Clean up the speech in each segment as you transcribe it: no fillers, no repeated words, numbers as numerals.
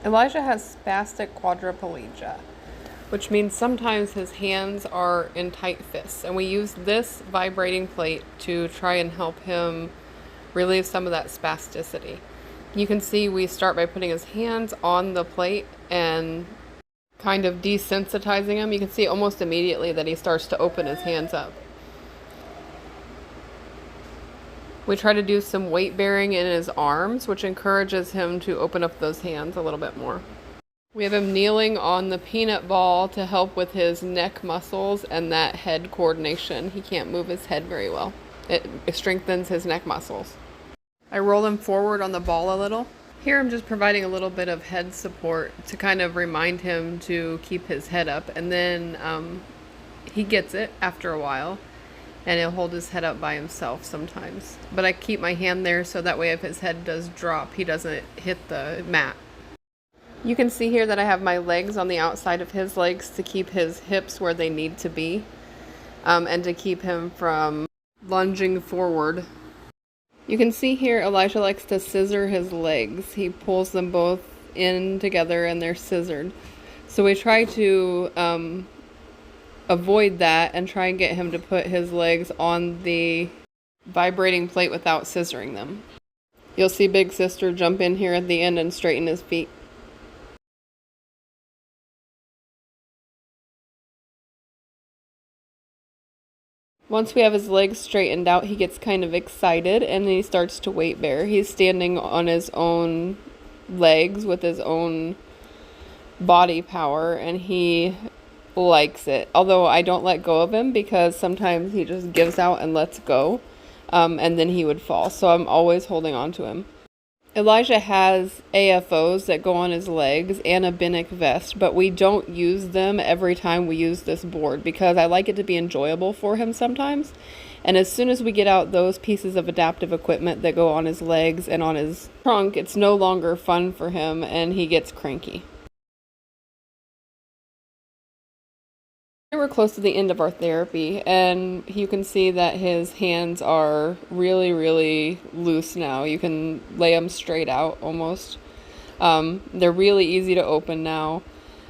Elijah has spastic quadriplegia, which means sometimes his hands are in tight fists. And we use this vibrating plate to try and help him relieve some of that spasticity. You can see we start by putting his hands on the plate and kind of desensitizing him. You can see almost immediately that he starts to open his hands up. We try to do some weight bearing in his arms, which encourages him to open up those hands a little bit more. We have him kneeling on the peanut ball to help with his neck muscles and that head coordination. He can't move his head very well. It strengthens his neck muscles. I roll him forward on the ball a little. Here I'm just providing a little bit of head support to kind of remind him to keep his head up, and then he gets it after a while and he'll hold his head up by himself sometimes. But I keep my hand there so that way if his head does drop, he doesn't hit the mat. You can see here that I have my legs on the outside of his legs to keep his hips where they need to be, and to keep him from lunging forward. You can see here Elijah likes to scissor his legs. He pulls them both in together and they're scissored. So we try to avoid that and try and get him to put his legs on the vibrating plate without scissoring them. You'll see Big Sister jump in here at the end and straighten his feet. Once we have his legs straightened out, he gets kind of excited and then he starts to weight bear. He's standing on his own legs with his own body power and he likes it. Although I don't let go of him because sometimes he just gives out and lets go, and then he would fall. So I'm always holding on to him. Elijah has AFOs that go on his legs and a Binnick vest, but we don't use them every time we use this board because I like it to be enjoyable for him sometimes. And as soon as we get out those pieces of adaptive equipment that go on his legs and on his trunk, it's no longer fun for him and he gets cranky. We're close to the end of our therapy, and you can see that his hands are really, really loose now. You can lay them straight out almost. They're really easy to open now.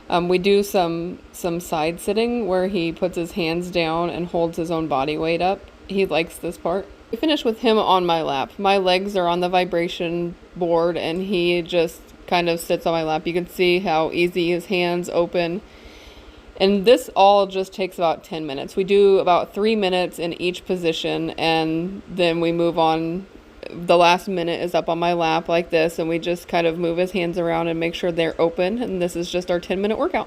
We do some side sitting where he puts his hands down and holds his own body weight up. He likes this part. We finish with him on my lap. My legs are on the vibration board, and he just kind of sits on my lap. You can see how easy his hands open. And this all just takes about 10 minutes. We do about 3 minutes in each position, and then we move on. The last minute is up on my lap like this, and we just kind of move his hands around and make sure they're open. And this is just our 10-minute workout.